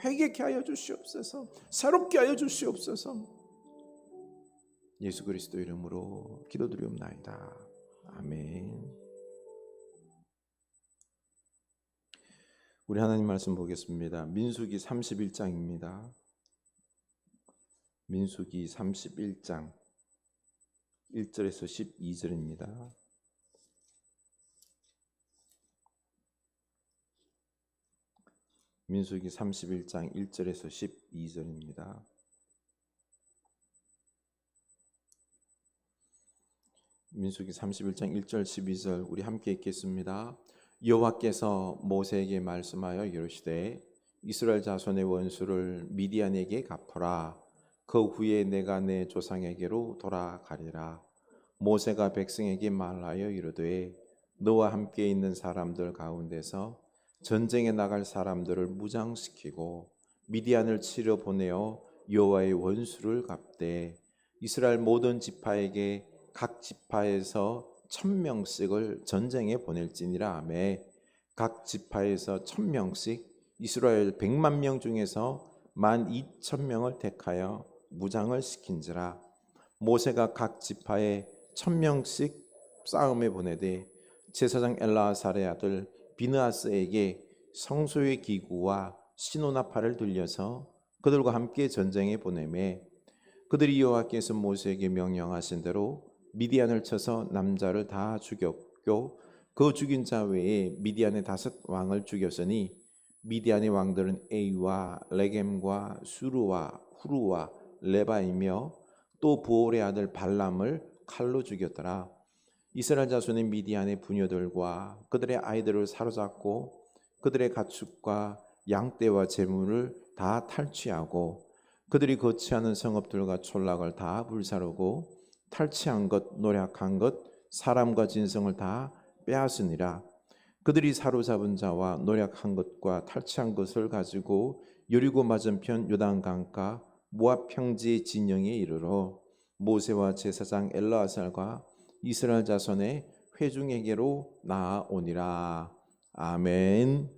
회개케 하여 주시옵소서. 새롭게 하여 주시옵소서. 예수 그리스도 이름으로 기도드리옵나이다. 아멘. 우리 하나님 말씀 보겠습니다. 민수기 31장입니다. 민수기 31장 1절에서 12절입니다. 민수기 31장 1절에서 12절입니다. 민수기 31장 1절 12절 우리 함께 읽겠습니다. 여호와께서 모세에게 말씀하여 이르시되 이스라엘 자손의 원수를 미디안에게 갚으라. 그 후에 내가 내 조상에게로 돌아가리라. 모세가 백성에게 말하여 이르되 너와 함께 있는 사람들 가운데서 전쟁에 나갈 사람들을 무장시키고 미디안을 치러 보내어 여호와의 원수를 갚되 이스라엘 모든 지파에게 각 지파에서 1000명씩을 전쟁에 보낼지니라 하며 각 지파에서 1000명씩 이스라엘 100만 명 중에서 12,000명을 택하여 무장을 시킨지라. 모세가 각 지파에 1000명씩 싸움에 보내되 제사장 엘라사의 아들 비느하스에게 성소의 기구와 시노나팔을 들려서 그들과 함께 전쟁에 보내매 그들이 여호와께서 모세에게 명령하신 대로 미디안을 쳐서 남자를 다 죽였고 그 죽인 자 외에 미디안의 5 왕을 죽였으니 미디안의 왕들은 에이와 레겜과 수루와 후루와 레바이며 또 부올의 아들 발람을 칼로 죽였더라. 이스라엘 자손의 미디안의 부녀들과 그들의 아이들을 사로잡고 그들의 가축과 양떼와 재물을 다 탈취하고 그들이 거치하는 성읍들과 촌락을 다 불사르고 탈취한 것, 노략한 것, 사람과 진성을 다 빼앗으니라. 그들이 사로잡은 자와 노략한 것과 탈취한 것을 가지고 여리고 맞은편 요단강가 모압 평지 진영에 이르러 모세와 제사장 엘르아살과 이스라엘 자손의 회중에게로 나아오니라. 아멘.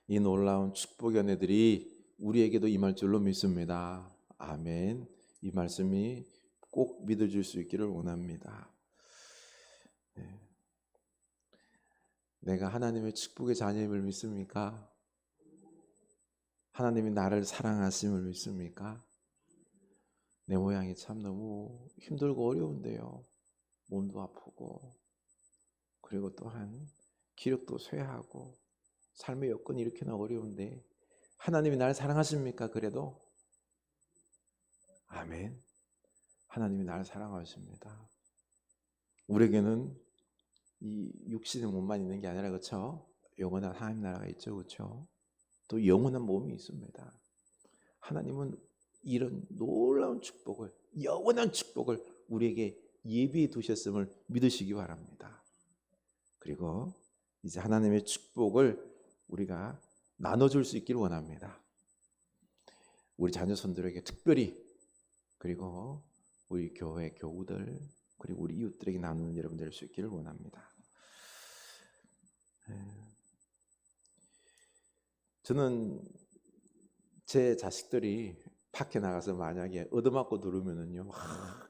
이 놀라운 축복의 은혜들이 우리에게도 임할 줄로 믿습니다. 아멘. 이 말씀이 꼭 믿어줄 수 있기를 원합니다. 네. 내가 하나님의 축복의 자녀임을 믿습니까? 하나님이 나를 사랑하심을 믿습니까? 내 모양이 참 너무 힘들고 어려운데요. 몸도 아프고 그리고 또한 기력도 쇠하고 삶의 여건이 이렇게나 어려운데 하나님이 나를 사랑하십니까? 그래도? 아멘. 하나님이 나를 사랑하십니다. 우리에게는 이 육신의 몸만 있는 게 아니라 그렇죠? 영원한 하나님 나라가 있죠. 그렇죠? 또 영원한 몸이 있습니다. 하나님은 이런 놀라운 축복을, 영원한 축복을 우리에게 예비해 두셨음을 믿으시기 바랍니다. 그리고 이제 하나님의 축복을 우리가 나눠줄 수 있기를 원합니다. 우리 자녀손들에게 특별히, 그리고 우리 교회 교우들, 그리고 우리 이웃들에게 나누는 여러분 될 수 있기를 원합니다. 저는 제 자식들이 밖에 나가서 만약에 얻어맞고 들으면은요,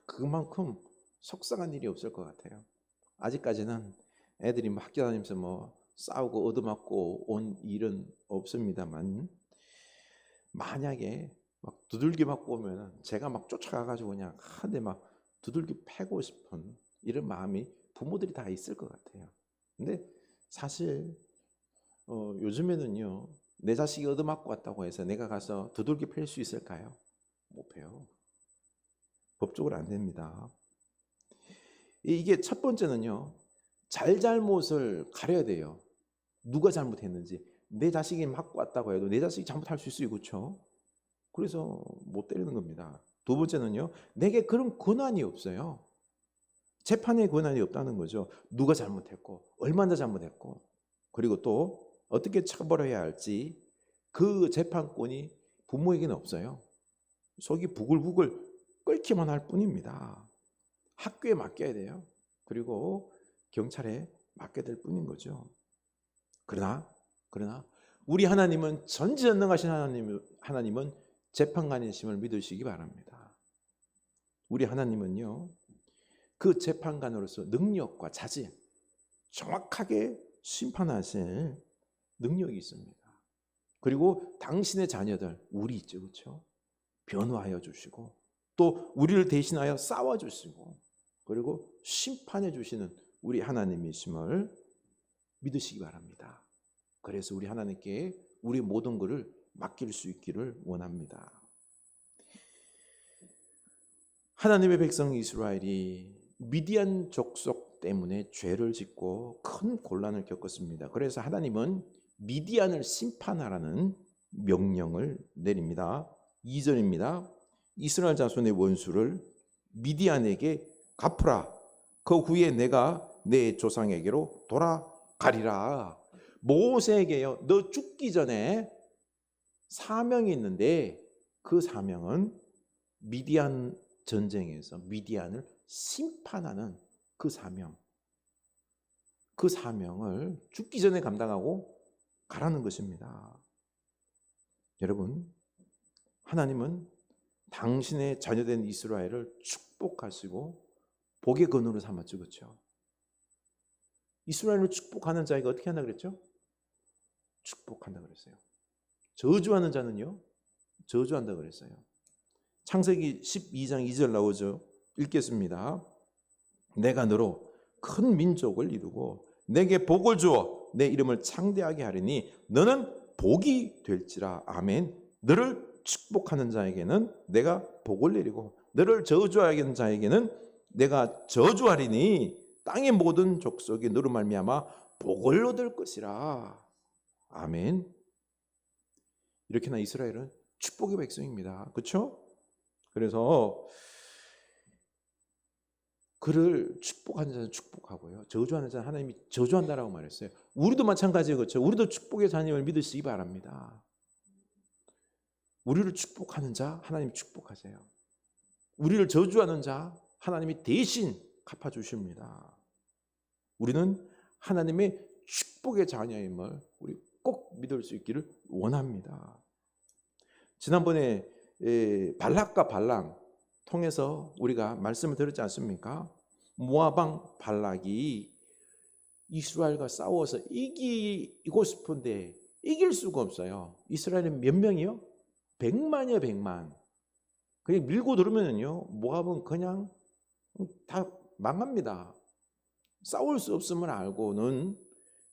그만큼 속상한 일이 없을 것 같아요. 아직까지는 애들이 막 학교 다니면서 뭐 싸우고 얻어맞고 온 일은 없습니다만, 만약에 막 두들기 맞고 오면은 제가 막 쫓아가가지고 그냥 한 대 막 두들기 패고 싶은 이런 마음이 부모들이 다 있을 것 같아요. 근데 사실 요즘에는요, 내 자식이 얻어맞고 왔다고 해서 내가 가서 두들기 팰 수 있을까요? 못 패요. 법적으로 안 됩니다. 이게 첫 번째는요, 잘잘못을 가려야 돼요. 누가 잘못했는지. 내 자식이 맞고 왔다고 해도 내 자식이 잘못할 수 있어요. 그렇죠? 그래서 못 때리는 겁니다. 두 번째는요, 내게 그런 권한이 없어요. 재판의 권한이 없다는 거죠. 누가 잘못했고 얼마나 잘못했고 그리고 또 어떻게 처벌해야 할지 그 재판권이 부모에게는 없어요. 속이 부글부글 끓기만 할 뿐입니다. 학교에 맡겨야 돼요. 그리고 경찰에 맡게 될 뿐인 거죠. 그러나 우리 하나님은 전지전능하신 하나님은 재판관이심을 믿으시기 바랍니다. 우리 하나님은요, 그 재판관으로서 능력과 자질, 정확하게 심판하실 능력이 있습니다. 그리고 당신의 자녀들, 우리 있죠, 그렇죠? 변호하여 주시고 또 우리를 대신하여 싸워주시고 그리고 심판해 주시는 우리 하나님이심을 믿으시기 바랍니다. 그래서 우리 하나님께 우리 모든 것을 맡길 수 있기를 원합니다. 하나님의 백성 이스라엘이 미디안 족속 때문에 죄를 짓고 큰 곤란을 겪었습니다. 그래서 하나님은 미디안을 심판하라는 명령을 내립니다. 2절입니다. 이스라엘 자손의 원수를 미디안에게 갚으라. 그 후에 내가 내 조상에게로 돌아가리라. 모세에게요, 너 죽기 전에 사명이 있는데 그 사명은 미디안 전쟁에서 미디안을 심판하는 그 사명, 그 사명을 죽기 전에 감당하고 가라는 것입니다. 여러분, 하나님은 당신의 자녀된 이스라엘을 축복하시고 복의 근원으로 삼았죠, 그렇죠? 이스라엘을 축복하는 자에게 어떻게 한다 그랬죠? 축복한다 그랬어요. 저주하는 자는요, 저주한다 그랬어요. 창세기 12장 2절 나오죠. 읽겠습니다. 내가 너로 큰 민족을 이루고 내게 복을 주어 내 이름을 창대하게 하리니 너는 복이 될지라. 아멘. 너를 축복하는 자에게는 내가 복을 내리고 너를 저주하는 자에게는 내가 저주하리니 땅의 모든 족속이 너로 말미암아 복을 얻을 것이라. 아멘. 이렇게나 이스라엘은 축복의 백성입니다. 그렇죠? 그래서 그를 축복하는 자는 축복하고요, 저주하는 자는 하나님이 저주한다라고 말했어요. 우리도 마찬가지예요, 그렇죠? 우리도 축복의 자녀를 믿으시기 바랍니다. 우리를 축복하는 자 하나님이 축복하세요. 우리를 저주하는 자 하나님이 대신 갚아주십니다. 우리는 하나님의 축복의 자녀임을 우리 꼭 믿을 수 있기를 원합니다. 지난번에 발락과 발람 통해서 우리가 말씀을 들었지 않습니까? 모압왕 발락이 이스라엘과 싸워서 이기고 싶은데 이길 수가 없어요. 이스라엘은 몇 명이요? 100만이요, 100만. 그냥 밀고 들으면요, 모압은 그냥 다 망합니다. 싸울 수 없음을 알고는.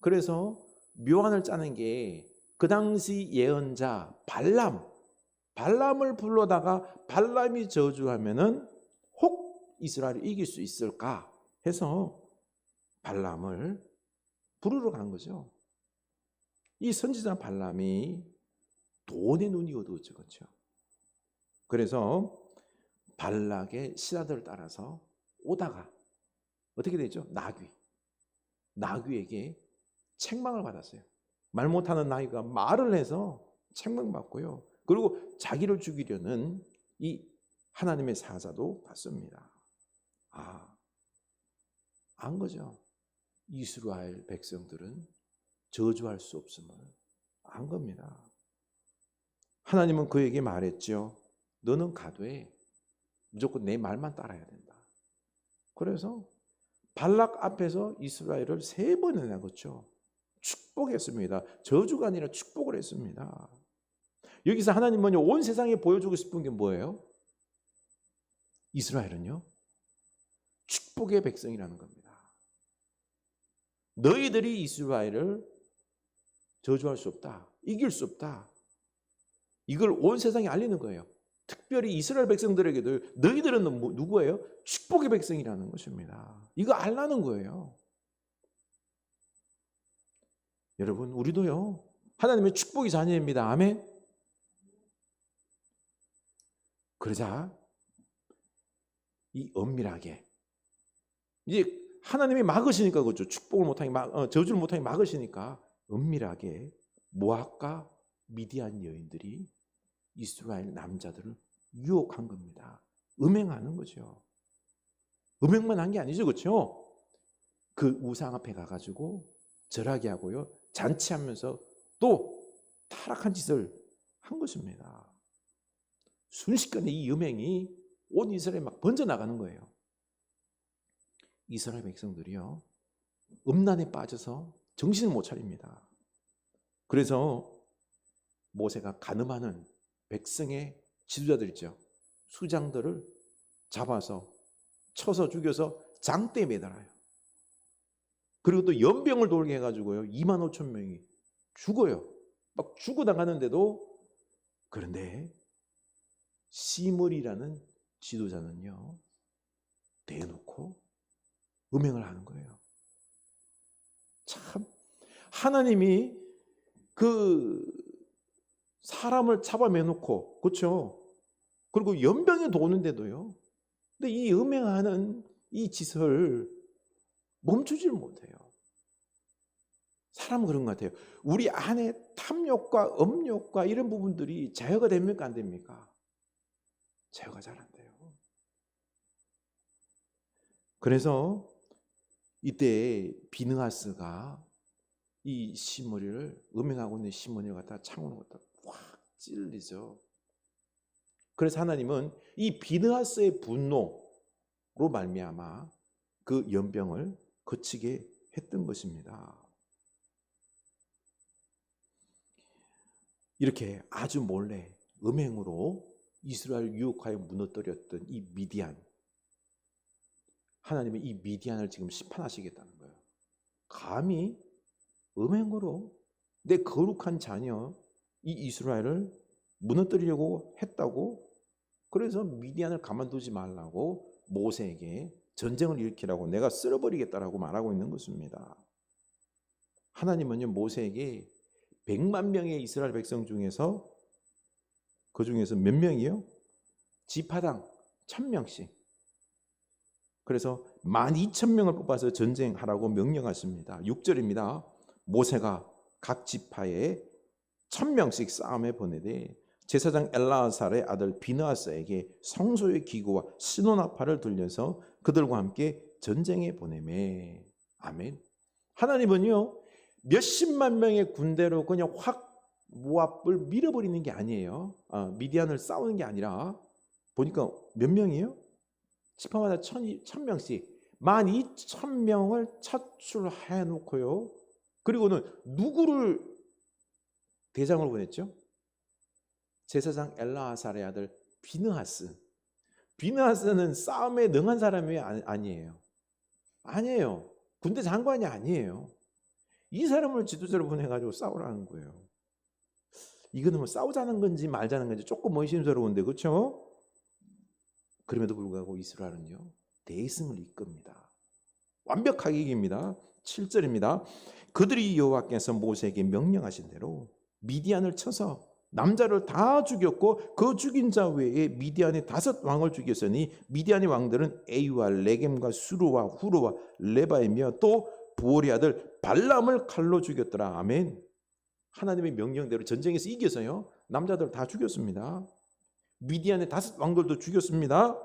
그래서 묘안을 짜는 게 그 당시 예언자 발람을 불러다가 발람이 저주하면은 혹 이스라엘이 이길 수 있을까 해서 발람을 부르러 간 거죠. 이 선지자 발람이 돈의 눈이 어두웠죠, 그렇죠? 그래서 발락의 신하들을 따라서 오다가 어떻게 되죠? 나귀에게 책망을 받았어요. 말 못하는 나귀가 말을 해서 책망받고요. 그리고 자기를 죽이려는 이 하나님의 사자도 받습니다. 안 거죠. 이스라엘 백성들은 저주할 수 없음을 안 겁니다. 하나님은 그에게 말했죠. 너는 가되 무조건 내 말만 따라야 된다. 그래서 발락 앞에서 이스라엘을 3번이나 그렇죠, 축복했습니다. 저주가 아니라 축복을 했습니다. 여기서 하나님은요, 온 세상에 보여주고 싶은 게 뭐예요? 이스라엘은요, 축복의 백성이라는 겁니다. 너희들이 이스라엘을 저주할 수 없다, 이길 수 없다, 이걸 온 세상에 알리는 거예요. 특별히 이스라엘 백성들에게도 너희들은 누구예요? 축복의 백성이라는 것입니다. 이거 알라는 거예요. 여러분, 우리도요, 하나님의 축복의 자녀입니다. 아멘. 그러자 이 엄밀하게 이제 하나님이 막으시니까, 그렇죠, 축복을 못하게 저주를 못하게 막으시니까 엄밀하게 모압과 미디안 여인들이 이스라엘 남자들을 유혹한 겁니다. 음행하는 거죠. 음행만 한 게 아니죠, 그렇죠? 그 우상 앞에 가가지고 절하게 하고요, 잔치하면서 또 타락한 짓을 한 것입니다. 순식간에 이 음행이 온 이스라엘에 막 번져나가는 거예요. 이스라엘 백성들이요, 음란에 빠져서 정신을 못 차립니다. 그래서 모세가 간음하는 백성의 지도자들 있죠, 수장들을 잡아서 쳐서 죽여서 장대에 매달아요. 그리고 또 연병을 돌게 해가지고요, 25,000명이 죽어요. 막 죽어나가는데도. 그런데 시므리라는 지도자는요, 대놓고 음행을 하는 거예요. 참, 하나님이 그 사람을 잡아매놓고, 그렇죠? 그리고 연병이 도는데도요, 근데 이 음행하는 이 짓을 멈추지를 못해요. 사람은 그런 것 같아요. 우리 안에 탐욕과 음욕과 이런 부분들이 제어가 됩니까, 안 됩니까? 제어가 잘 안 돼요. 그래서 이때 비느하스가 이 시므리를, 음행하고 있는 시므리를 갖다 창으로 갖다 확 찔리죠. 그래서 하나님은 이 비느하스의 분노로 말미암아 그 연병을 거치게 했던 것입니다. 이렇게 아주 몰래 음행으로 이스라엘 유혹하여 무너뜨렸던 이 미디안, 하나님은 이 미디안을 지금 심판하시겠다는 거예요. 감히 음행으로 내 거룩한 자녀 이 이스라엘을 무너뜨리려고 했다고, 그래서 미디안을 가만두지 말라고 모세에게 전쟁을 일으키라고 내가 쓸어버리겠다라고 말하고 있는 것입니다. 하나님은요, 모세에게 100만 명의 이스라엘 백성 중에서, 그 중에서 몇 명이요? 지파당 1000명씩. 그래서 12,000명을 뽑아서 전쟁하라고 명령하십니다. 6절입니다. 모세가 각 지파에 1000명씩 싸움에 보내되 제사장 엘라아살의 아들 비느하스에게 성소의 기구와 시노나팔을 들려서 그들과 함께 전쟁에 보내매. 아멘. 하나님은요, 몇십만 명의 군대로 그냥 확 모압을 밀어버리는 게 아니에요. 미디안을 싸우는 게 아니라, 보니까 몇 명이에요? 지파마다 1000명씩 12,000명을 차출해 놓고요, 그리고는 누구를 대장으로 보냈죠? 제사장 엘라아살의 아들 비느하스. 비느하스는 싸움에 능한 사람이 아니에요. 아니에요. 군대 장관이 아니에요. 이 사람을 지도자로 보내가지고 싸우라는 거예요. 이거는 뭐 싸우자는 건지 말자는 건지 조금 의심스러운데, 그렇죠? 그럼에도 불구하고 이스라엘은요, 대승을 이끕니다. 완벽하게 이깁니다. 7절입니다. 그들이 여호와께서 모세에게 명령하신 대로 미디안을 쳐서 남자를 다 죽였고 그 죽인 자 외에 미디안의 5 왕을 죽였으니 미디안의 왕들은 에이와 레겜과 수르와 후르와 레바이며 또 부올의 아들 발람을 칼로 죽였더라. 아멘. 하나님의 명령대로 전쟁에서 이겨서요, 남자들 다 죽였습니다. 미디안의 5 왕들도 죽였습니다.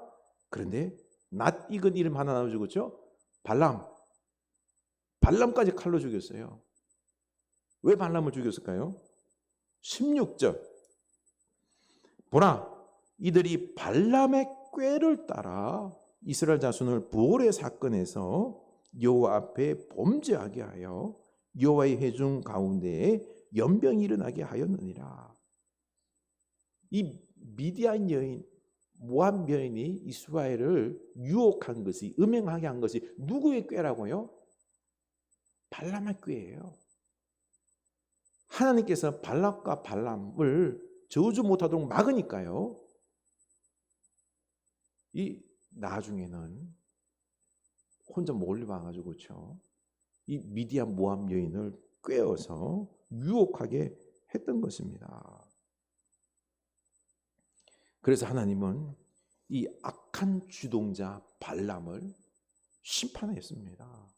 그런데 낯익은 이름 하나 나눠 죽었죠? 발람까지 칼로 죽였어요. 왜 발람을 죽였을까요? 16절. 보라, 이들이 발람의 꾀를 따라 이스라엘 자손을 부올의 사건에서 여호와 앞에 범죄하게 하여 여호와의 회중 가운데에 연병이 일어나게 하였느니라. 이 미디안 여인, 모압 여인이 이스라엘을 유혹한 것이, 음행하게 한 것이 누구의 꾀라고요? 발람의 꾀예요. 하나님께서 발락과 발람을 저주 못하도록 막으니까요, 이 나중에는 혼자 몰래 와가지고, 그렇죠, 이 미디안 모압 여인을 꾀어서 유혹하게 했던 것입니다. 그래서 하나님은 이 악한 주동자 발람을 심판했습니다.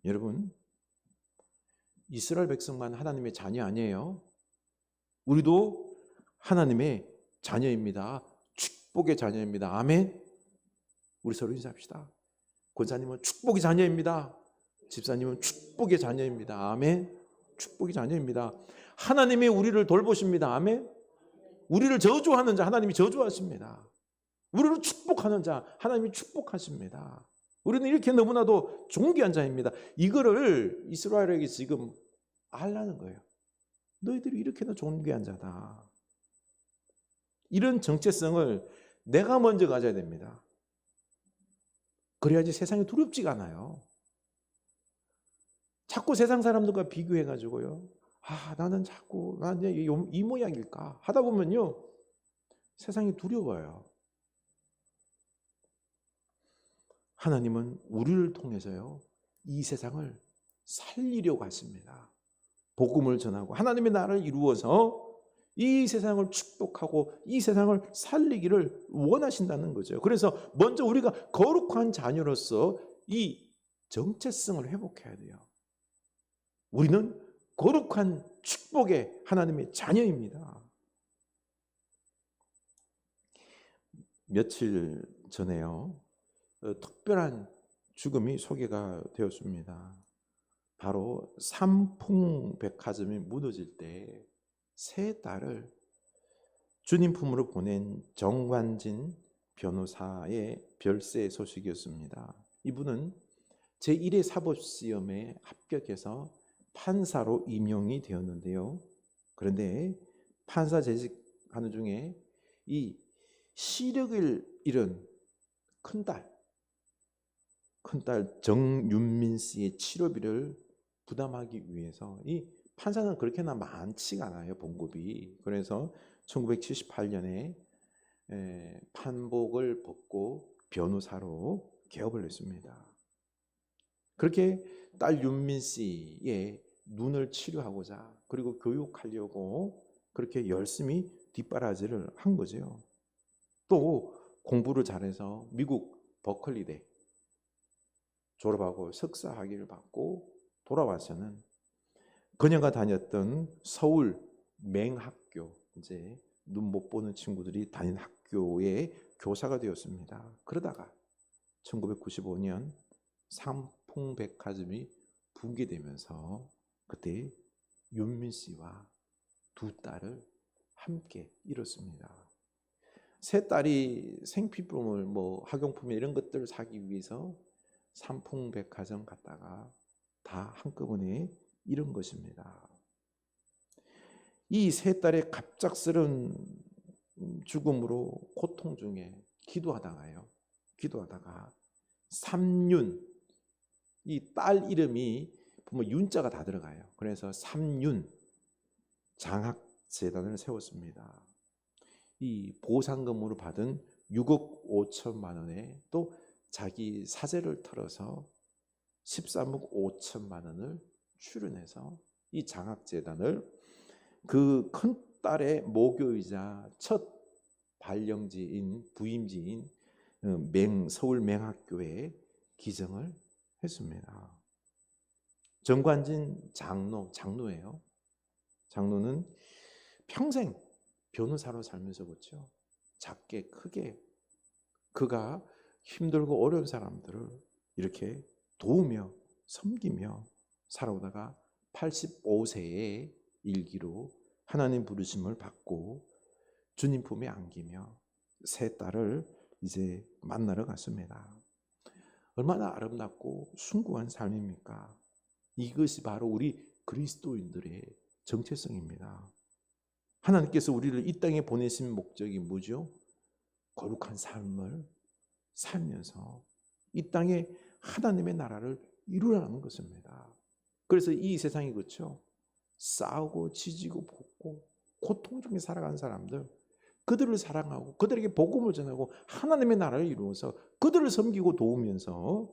여러분, 이스라엘 백성만 하나님의 자녀 아니에요. 우리도 하나님의 자녀입니다. 축복의 자녀입니다. 아멘. 우리 서로 인사합시다. 권사님은 축복의 자녀입니다. 집사님은 축복의 자녀입니다. 아멘. 축복의 자녀입니다. 하나님이 우리를 돌보십니다. 아멘. 우리를 저주하는 자 하나님이 저주하십니다. 우리를 축복하는 자 하나님이 축복하십니다. 우리는 이렇게 너무나도 존귀한 자입니다. 이거를 이스라엘에게 지금 알라는 거예요. 너희들이 이렇게나 존귀한 자다. 이런 정체성을 내가 먼저 가져야 됩니다. 그래야지 세상이 두렵지가 않아요. 자꾸 세상 사람들과 비교해가지고요. 나는 자꾸 나는 이 모양일까 하다 보면요. 세상이 두려워요. 하나님은 우리를 통해서요. 이 세상을 살리려고 하십니다. 복음을 전하고 하나님의 나라를 이루어서 이 세상을 축복하고 이 세상을 살리기를 원하신다는 거죠. 그래서 먼저 우리가 거룩한 자녀로서 이 정체성을 회복해야 돼요. 우리는 거룩한 축복의 하나님의 자녀입니다. 며칠 전에요. 특별한 죽음이 소개가 되었습니다. 바로 삼풍백화점이 무너질 때 세 딸을 주님 품으로 보낸 정관진 변호사의 별세 소식이었습니다. 이분은 제1회 사법시험에 합격해서 판사로 임용이 되었는데요. 그런데 판사 재직하는 중에 이 시력을 잃은 큰딸 정윤민 씨의 치료비를 부담하기 위해서 이 판사는 그렇게나 많지가 않아요. 봉급이. 그래서 1978년에 판복을 벗고 변호사로 개업을 했습니다. 그렇게 딸 윤민 씨의 눈을 치료하고자 그리고 교육하려고 그렇게 열심히 뒷바라지를 한 거죠. 또 공부를 잘해서 미국 버클리대 졸업하고 석사 학위를 받고 돌아와서는 그녀가 다녔던 서울 맹학교, 이제 눈 못 보는 친구들이 다닌 학교의 교사가 되었습니다. 그러다가 1995년 삼풍백화점이 붕괴되면서 그때 윤민 씨와 두 딸을 함께 잃었습니다. 세 딸이 생필품을 학용품 이런 것들을 사기 위해서 삼풍백화점 갔다가 다 한꺼번에 잃은 것입니다. 이 세 딸의 갑작스런 죽음으로 고통 중에 기도하다가 삼윤, 이 딸 이름이 보면 윤자가 다 들어가요. 그래서 삼윤 장학재단을 세웠습니다. 이 보상금으로 받은 6억 5천만 원에 또 자기 사재를 털어서 13억 5천만 원을 출연해서 이 장학재단을 그 큰딸의 모교이자 첫 발령지인 부임지인 서울 맹학교에 기증을 했습니다. 정관진 장로예요. 장로는 평생 변호사로 살면서 그렇죠. 작게 크게 그가 힘들고 어려운 사람들을 이렇게 도우며 섬기며 살아오다가 85세의 일기로 하나님 부르심을 받고 주님 품에 안기며 세 딸을 이제 만나러 갔습니다. 얼마나 아름답고 숭고한 삶입니까? 이것이 바로 우리 그리스도인들의 정체성입니다. 하나님께서 우리를 이 땅에 보내신 목적이 뭐죠? 거룩한 삶을 살면서 이 땅에 하나님의 나라를 이루라는 것입니다. 그래서 이 세상이 그렇죠. 싸우고 지지고 볶고 고통 중에 살아가는 사람들, 그들을 사랑하고 그들에게 복음을 전하고 하나님의 나라를 이루어서 그들을 섬기고 도우면서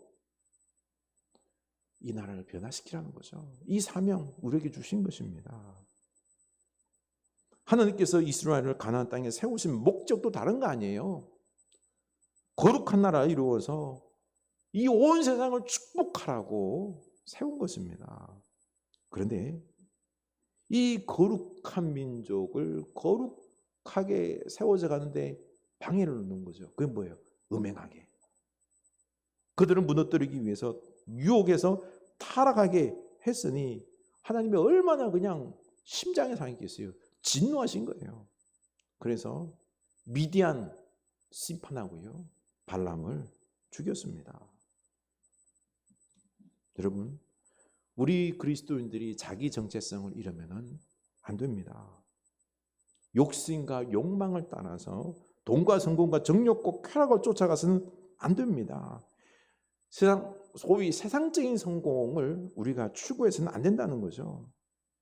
이 나라를 변화시키라는 거죠. 이 사명 우리에게 주신 것입니다. 하나님께서 이스라엘을 가나안 땅에 세우신 목적도 다른 거 아니에요. 거룩한 나라를 이루어서 이 온 세상을 축복하라고 세운 것입니다. 그런데 이 거룩한 민족을 거룩하게 세워져 가는데 방해를 놓는 거죠. 그게 뭐예요? 음행하게. 그들은 무너뜨리기 위해서 유혹해서 타락하게 했으니 하나님이 얼마나 그냥 심장에 상이 꼈어요. 진노하신 거예요. 그래서 미디안 심판하고요, 발람을 죽였습니다. 여러분, 우리 그리스도인들이 자기 정체성을 잃으면 안 됩니다. 욕심과 욕망을 따라서 돈과 성공과 정욕과 쾌락을 쫓아가서는 안 됩니다. 소위 세상적인 성공을 우리가 추구해서는 안 된다는 거죠.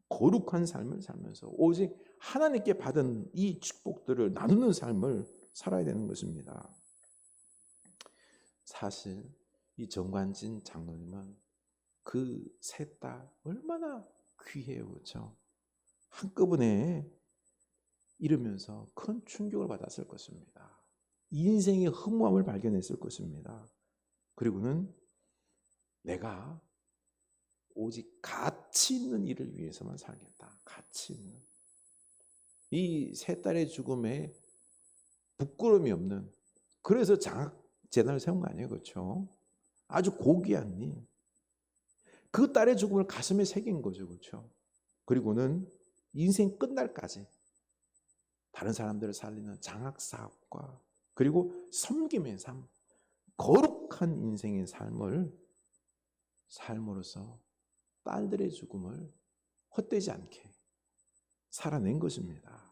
거룩한 삶을 살면서 오직 하나님께 받은 이 축복들을 나누는 삶을 살아야 되는 것입니다. 사실 이 정관진 장로님은 그 셋 다 얼마나 귀해요, 그렇죠? 한꺼번에 이러면서 큰 충격을 받았을 것입니다. 인생의 허무함을 발견했을 것입니다. 그리고는 내가 오직 가치 있는 일을 위해서만 살겠다. 가치 있는. 이 세 딸의 죽음에 부끄러움이 없는, 그래서 장학재단을 세운 거 아니에요, 그렇죠? 아주 고귀한 일. 그 딸의 죽음을 가슴에 새긴 거죠, 그렇죠? 그리고는 인생 끝날까지 다른 사람들을 살리는 장학사업과 그리고 섬김의 삶, 거룩한 인생의 삶을 삶으로써 딸들의 죽음을 헛되지 않게 살아낸 것입니다.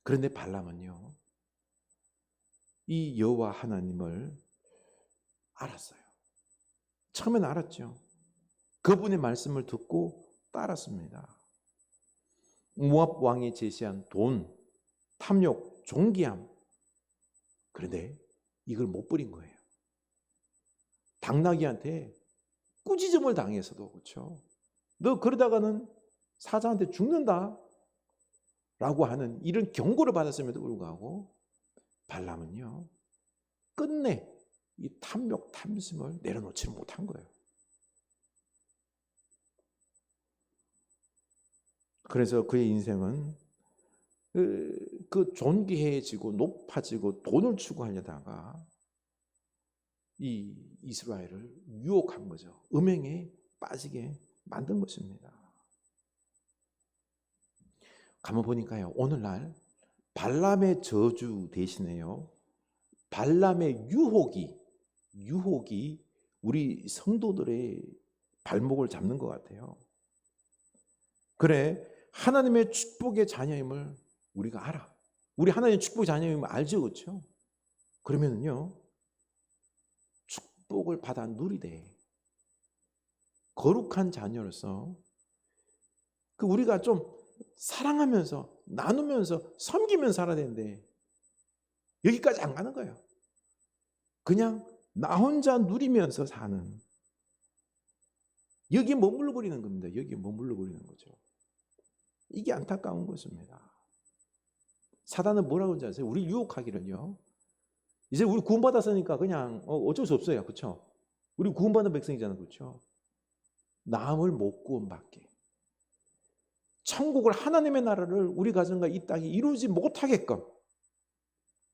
그런데 발람은요, 이 여호와 하나님을 알았어요. 처음엔 알았죠. 그분의 말씀을 듣고 따랐습니다. 모압 왕이 제시한 돈, 탐욕, 종기함. 그런데 이걸 못 버린 거예요. 당나귀한테 꾸지점을 당해서도, 그렇죠? 너 그러다가는 사자한테 죽는다 라고 하는 이런 경고를 받았음에도 불구하고 발람은요, 끝내 이 탐욕, 탐심을 내려놓지를 못한 거예요. 그래서 그의 인생은 그 존귀해지고 높아지고 돈을 추구하려다가 이 이스라엘을 유혹한 거죠. 음행에 빠지게 만든 것입니다. 가만 보니까요, 오늘날 발람의 저주 대신에요, 발람의 유혹이 우리 성도들의 발목을 잡는 것 같아요. 그래, 하나님의 축복의 자녀임을 우리가 알아. 우리 하나님의 축복의 자녀임을 알죠, 그렇죠? 그러면은요, 축복을 받아 누리되 거룩한 자녀로서 그 우리가 좀 사랑하면서 나누면서 섬기면서 살아야 되는데 여기까지 안 가는 거예요. 그냥 나 혼자 누리면서 사는, 여기에 머물러버리는 겁니다. 여기에 머물러버리는 거죠. 이게 안타까운 것입니다. 사단은 뭐라고 하는지 아세요? 우리 유혹하기는요, 이제 우리 구원받았으니까 그냥 어쩔 수 없어요, 그렇죠? 우리 구원받은 백성이잖아요, 그렇죠? 남을 못 구원받게, 천국을, 하나님의 나라를 우리 가정과 이 땅이 이루지 못하게끔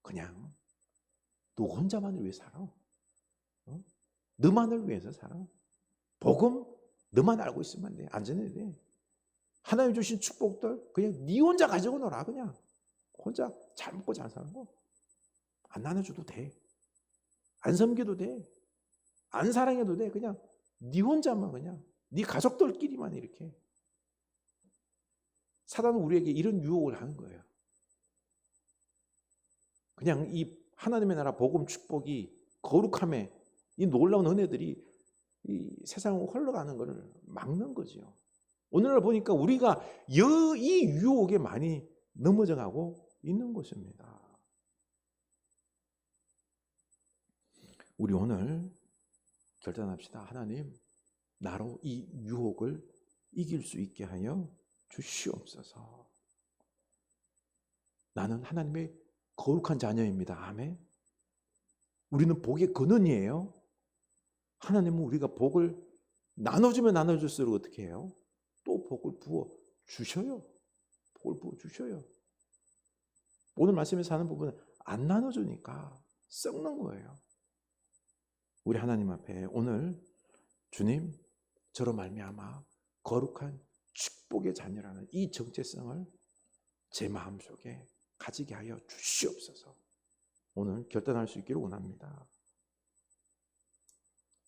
그냥 너 혼자만을 위해 살아. 너만을 위해서 살아. 복음 너만 알고 있으면 돼. 안전해야 돼. 하나님 주신 축복들 그냥 네 혼자 가지고 놀아. 그냥 혼자 잘 먹고 잘 살고 안 나눠줘도 돼. 안 섬겨도 돼. 안 사랑해도 돼. 그냥 네 혼자만, 그냥 네 가족들끼리만 이렇게. 사단은 우리에게 이런 유혹을 하는 거예요. 그냥 이 하나님의 나라 복음 축복이 거룩함에 이 놀라운 은혜들이 이 세상으로 흘러가는 것을 막는 거죠. 오늘날 보니까 우리가 이 유혹에 많이 넘어져 가고 있는 것입니다. 우리 오늘 결단합시다. 하나님, 나로 이 유혹을 이길 수 있게 하여 주시옵소서. 나는 하나님의 거룩한 자녀입니다. 아멘. 우리는 복의 근원이에요. 하나님은 우리가 복을 나눠주면 나눠줄수록 어떻게 해요? 또 복을 부어 주셔요. 복을 부어 주셔요. 오늘 말씀에서 하는 부분은 안 나눠주니까 썩는 거예요. 우리 하나님 앞에 오늘 주님, 저로 말미암아 거룩한 축복의 자녀라는 이 정체성을 제 마음속에 가지게 하여 주시옵소서. 오늘 결단할 수 있기를 원합니다.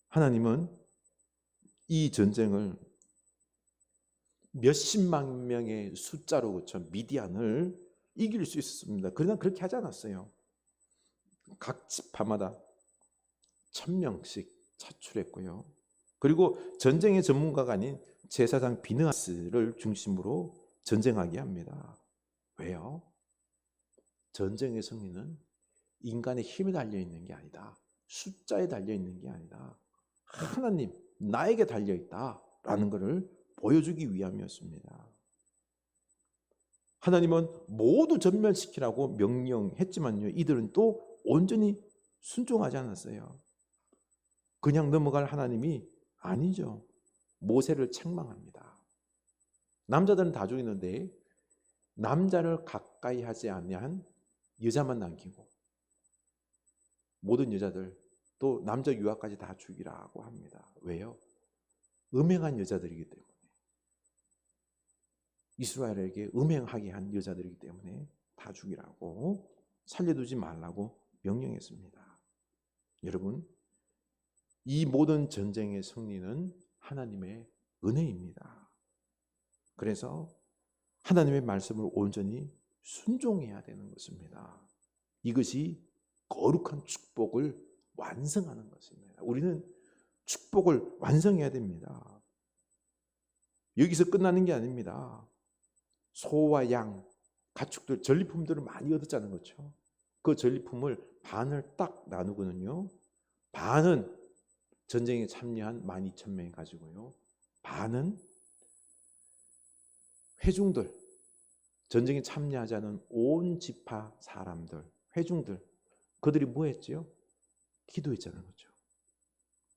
하나님은 이 전쟁을 몇십만 명의 숫자로 그쳐 미디안을 이길 수 있었습니다. 그러나 그렇게 하지 않았어요. 각 지파마다 1000명씩 차출했고요. 그리고 전쟁의 전문가가 아닌 제사장 비느하스를 중심으로 전쟁하게 합니다. 왜요? 전쟁의 승리는 인간의 힘에 달려있는 게 아니다. 숫자에 달려있는 게 아니다. 하나님, 나에게 달려있다라는 것을 보여주기 위함이었습니다. 하나님은 모두 전멸시키라고 명령했지만요, 이들은 또 온전히 순종하지 않았어요. 그냥 넘어갈 하나님이 아니죠. 모세를 책망합니다. 남자들은 다 죽이는데 남자를 가까이 하지 아니한 여자만 남기고 모든 여자들 또 남자 유아까지 다 죽이라고 합니다. 왜요? 음행한 여자들이기 때문에, 이스라엘에게 음행하게 한 여자들이기 때문에 다 죽이라고, 살려두지 말라고 명령했습니다. 여러분, 이 모든 전쟁의 승리는 하나님의 은혜입니다. 그래서 하나님의 말씀을 온전히 순종해야 되는 것입니다. 이것이 거룩한 축복을 완성하는 것입니다. 우리는 축복을 완성해야 됩니다. 여기서 끝나는 게 아닙니다. 소와 양, 가축들, 전리품들을 많이 얻었잖아요. 그렇죠? 그 전리품을 반을 딱 나누거든요. 반은 전쟁에 참여한 12,000명이 가지고요. 반은 회중들, 전쟁에 참여하지 않은 온 지파 사람들, 회중들, 그들이 뭐 했지요? 기도했잖아요. 그렇죠?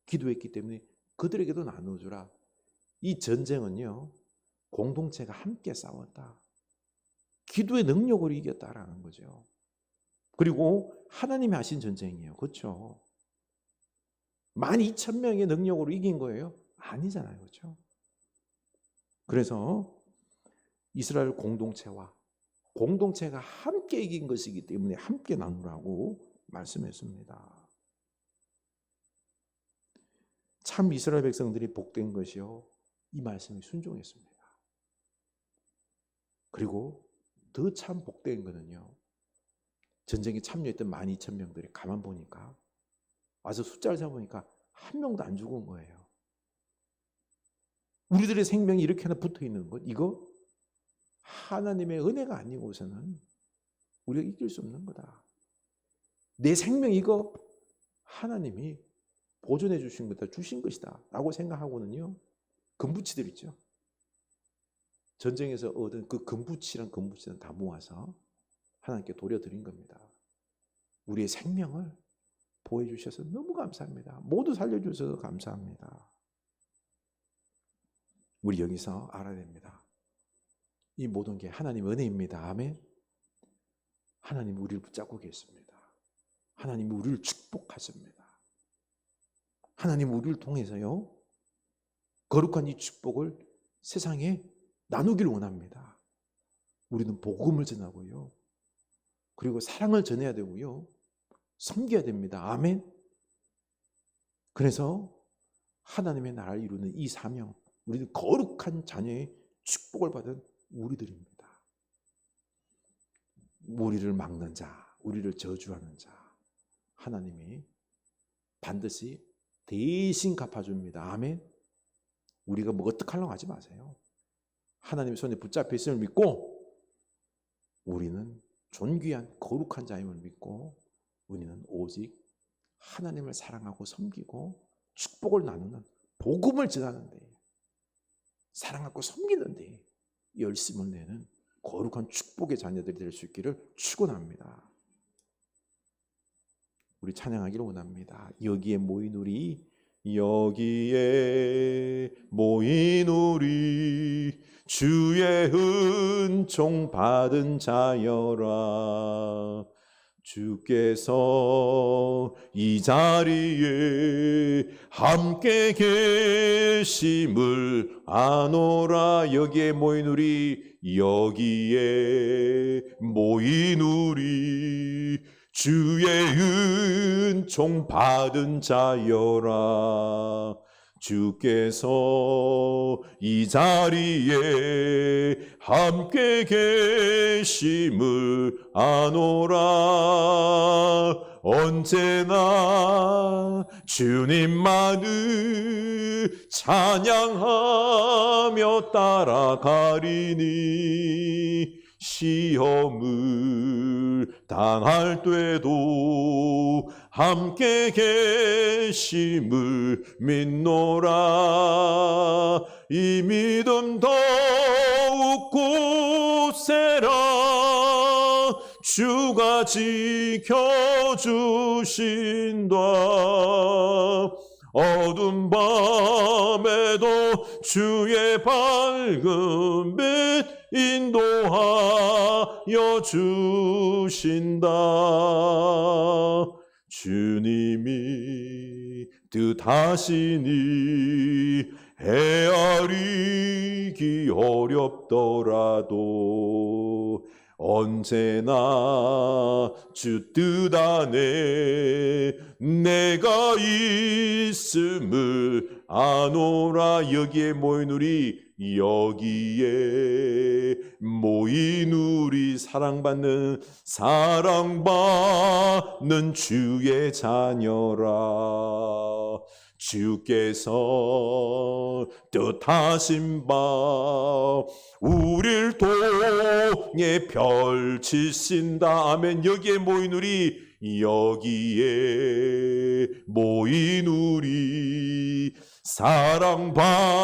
기도했기 때문에 그들에게도 나눠주라. 이 전쟁은요, 공동체가 함께 싸웠다. 기도의 능력으로 이겼다라는 거죠. 그리고 하나님이 하신 전쟁이에요. 그렇죠? 12,000명의 능력으로 이긴 거예요? 아니잖아요. 그렇죠? 그래서 이스라엘 공동체가 함께 이긴 것이기 때문에 함께 나누라고 말씀했습니다. 참 이스라엘 백성들이 복된 것이요, 이 말씀에 순종했습니다. 그리고 더 참 복된 것은요, 전쟁에 참여했던 12,000명들이 가만 보니까, 와서 숫자를 세보니까 한 명도 안 죽은 거예요. 우리들의 생명이 이렇게 하나 붙어 있는 것, 이거 하나님의 은혜가 아니고서는 우리가 이길 수 없는 거다. 내 생명 이거 하나님이 보존해 주신 거다, 주신 것이다 라고 생각하고는요, 금부치들 있죠. 전쟁에서 얻은 그 금부치란 금부치는 다 모아서 하나님께 돌려드린 겁니다. 우리의 생명을 보여주셔서 너무 감사합니다. 모두 살려주셔서 감사합니다. 우리 여기서 알아야 됩니다. 이 모든 게 하나님 은혜입니다. 아멘. 하나님이 우리를 붙잡고 계십니다. 하나님이 우리를 축복하십니다. 하나님 우리를 통해서요, 거룩한 이 축복을 세상에 나누길 원합니다. 우리는 복음을 전하고요, 그리고 사랑을 전해야 되고요, 섬겨야 됩니다. 아멘. 그래서 하나님의 나라를 이루는 이 사명, 우리는 거룩한 자녀의 축복을 받은 우리들입니다. 우리를 막는 자, 우리를 저주하는 자, 하나님이 반드시 대신 갚아줍니다. 아멘. 우리가 뭐 어떡하려고 하지 마세요. 하나님의 손에 붙잡혀 있음을 믿고, 우리는 존귀한 거룩한 자임을 믿고, 우리는 오직 하나님을 사랑하고 섬기고 축복을 나누는, 복음을 전하는데, 사랑하고 섬기는데 열심을 내는 거룩한 축복의 자녀들이 될 수 있기를 축원합니다. 우리 찬양하기를 원합니다. 여기에 모인 우리 주의 은총 받은 자여라. 주께서 이 자리에 함께 계심을 아노라. 여기에 모인 우리, 여기에 모인 우리, 주의 은총 받은 자여라. 주께서 이 자리에 함께 계심을 아노라. 언제나 주님만을 찬양하며 따라가리니 시험을 당할 때도 함께 계심을 믿노라. 이 믿음 더욱 굳세라. 주가 지켜주신다. 어두운 밤에도 주의 밝은 빛 인도하여 주신다. 주님이 뜻하시니 헤아리기 어렵더라도 언제나 주 뜻 안에 내가 있음을 아노라. 여기에 모인 우리, 여기에 모인 우리, 사랑받는 주의 자녀라. 주께서 뜻하신 바 우릴 통해 펼치신다. 아멘. 여기에 모인 우리, 여기에 모인 우리, 사랑받는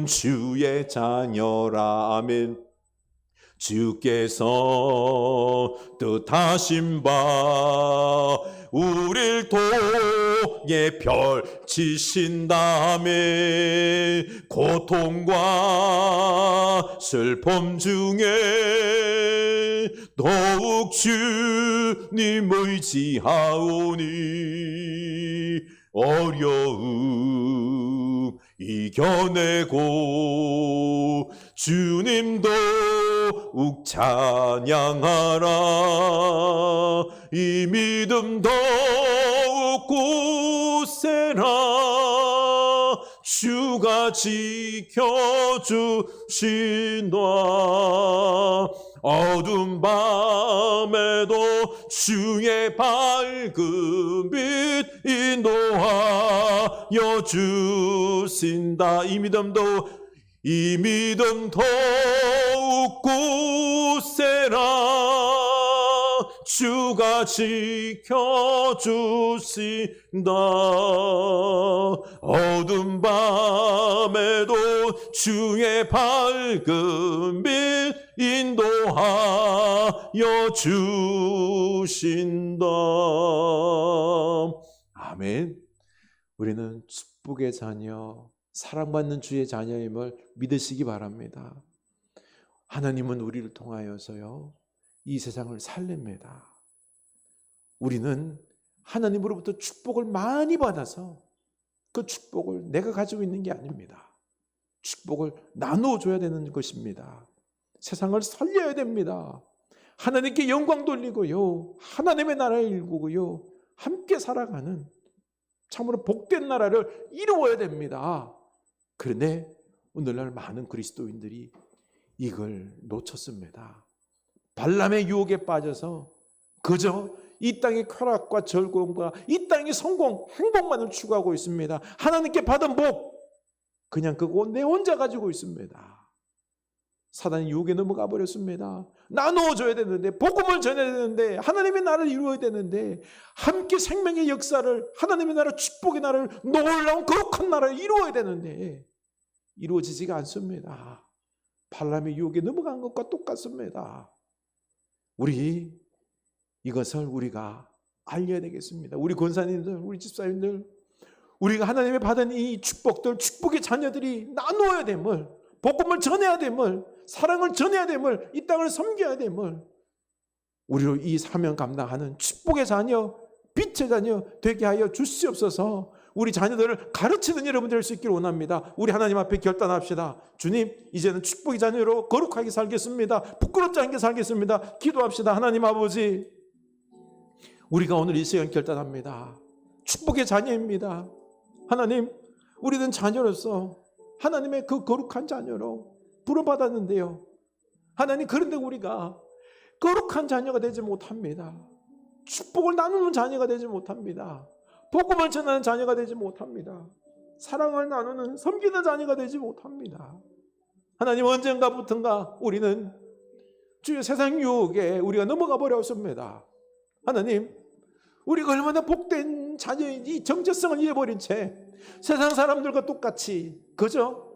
주의 자녀라. 아멘. 주께서 뜻하신 바 우릴 통해 펼치신 다음에 고통과 슬픔 중에 더욱 주님 의지하오니 어려움 이겨내고 주님 더욱 찬양하라. 이 믿음 더욱 굳세라. 주가 지켜주신다. 어두운 밤에도 주의 밝은 빛 인도하여 주신다. 이 믿음 더욱 굳세라. 주가 지켜주신다. 어두운 밤에도 주의 밝은 빛 인도하여 주신다. 아멘. 우리는 축복의 자녀, 사랑받는 주의 자녀임을 믿으시기 바랍니다. 하나님은 우리를 통하여서요 이 세상을 살립니다. 우리는 하나님으로부터 축복을 많이 받아서 그 축복을 내가 가지고 있는 게 아닙니다. 축복을 나눠줘야 되는 것입니다. 세상을 살려야 됩니다. 하나님께 영광 돌리고요, 하나님의 나라를 일구고요, 함께 살아가는 참으로 복된 나라를 이루어야 됩니다. 그런데 오늘날 많은 그리스도인들이 이걸 놓쳤습니다. 발람의 유혹에 빠져서 그저 이 땅의 쾌락과 즐거움과 이 땅의 성공, 행복만을 추구하고 있습니다. 하나님께 받은 복 그냥 그거 내 혼자 가지고 있습니다. 사단의 유혹에 넘어가 버렸습니다. 나누어줘야 되는데, 복음을 전해야 되는데, 하나님의 나라를 이루어야 되는데, 함께 생명의 역사를, 하나님의 나라, 축복의 나라를, 놀라운 거룩한 나라를 이루어야 되는데 이루어지지가 않습니다. 발람의 유혹에 넘어간 것과 똑같습니다. 우리 이것을 우리가 알려야 되겠습니다. 우리 권사님들, 우리 집사님들, 우리가 하나님의 받은 이 축복들, 축복의 자녀들이 나누어야 됨을, 복음을 전해야 됨을, 사랑을 전해야 됨을, 이 땅을 섬겨야 됨을 우리로 이 사명 감당하는 축복의 자녀, 빛의 자녀 되게 하여 주시옵소서. 우리 자녀들을 가르치는 여러분들 될 수 있기를 원합니다. 우리 하나님 앞에 결단합시다. 주님, 이제는 축복의 자녀로 거룩하게 살겠습니다. 부끄럽지 않게 살겠습니다. 기도합시다. 하나님 아버지, 우리가 오늘 이 시간 결단합니다. 축복의 자녀입니다. 하나님, 우리는 자녀로서 하나님의 그 거룩한 자녀로 부름받았는데요, 하나님, 그런데 우리가 거룩한 자녀가 되지 못합니다. 축복을 나누는 자녀가 되지 못합니다. 복음을 전하는 자녀가 되지 못합니다. 사랑을 나누는 섬기는 자녀가 되지 못합니다. 하나님, 언젠가부턴가 우리는 주의 세상 유혹에 우리가 넘어가 버렸습니다. 하나님, 우리가 얼마나 복된 자녀인지 정체성을 잃어버린 채 세상 사람들과 똑같이 그저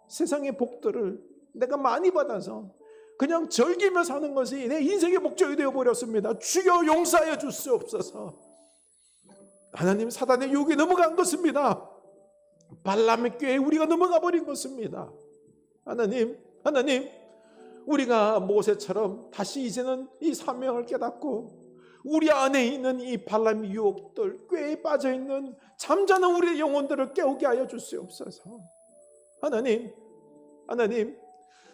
세상의 복들을 내가 많이 받아서 그냥 즐기며 사는 것이 내 인생의 목적이 되어버렸습니다. 주여 용서하여 주시옵소서. 하나님, 사단의 유혹에 넘어간 것입니다. 발람의 꾀에 우리가 넘어가 버린 것입니다. 하나님, 우리가 모세처럼 다시 이제는 이 사명을 깨닫고 우리 안에 있는 이 발람의 유혹들, 꾀에 빠져있는 잠자는 우리의 영혼들을 깨우게 하여 주시옵소서. 하나님,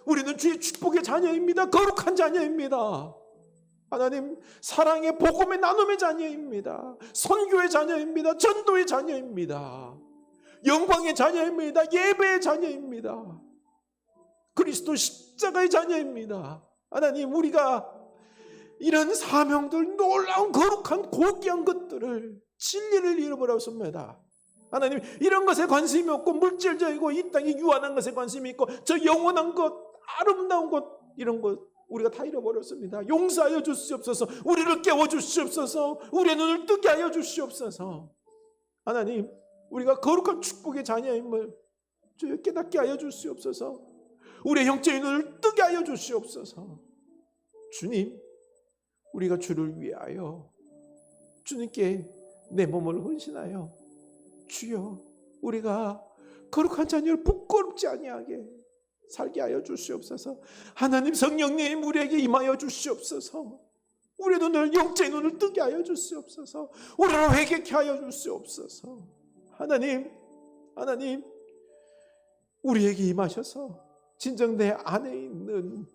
우리는 주의 축복의 자녀입니다. 거룩한 자녀입니다. 하나님, 사랑의 복음의 나눔의 자녀입니다. 선교의 자녀입니다. 전도의 자녀입니다. 영광의 자녀입니다. 예배의 자녀입니다. 그리스도 십자가의 자녀입니다. 하나님, 우리가 이런 사명들, 놀라운 거룩한 고귀한 것들을, 진리를 잃어버렸습니다. 하나님, 이런 것에 관심이 없고 물질적이고 이 땅에 유한한 것에 관심이 있고 저 영원한 것, 아름다운 것, 이런 것 우리가 다 잃어버렸습니다. 용서하여 주시옵소서. 우리를 깨워주시옵소서. 우리의 눈을 뜨게 하여 주시옵소서. 하나님, 우리가 거룩한 축복의 자녀임을 주여 깨닫게 하여 주시옵소서. 우리의 영적인 눈을 뜨게 하여 주시옵소서. 주님, 우리가 주를 위하여 주님께 내 몸을 헌신하여 주여 우리가 거룩한 자녀를 부끄럽지 아니하게 살게 하여 주시옵소서. 하나님, 성령님 우리에게 임하여 주시옵소서. 우리의 눈을, 영적인 눈을 뜨게 하여 주시옵소서. 우리를 회개케 하여 주시옵소서. 하나님, 우리에게 임하셔서 진정 내 안에 있는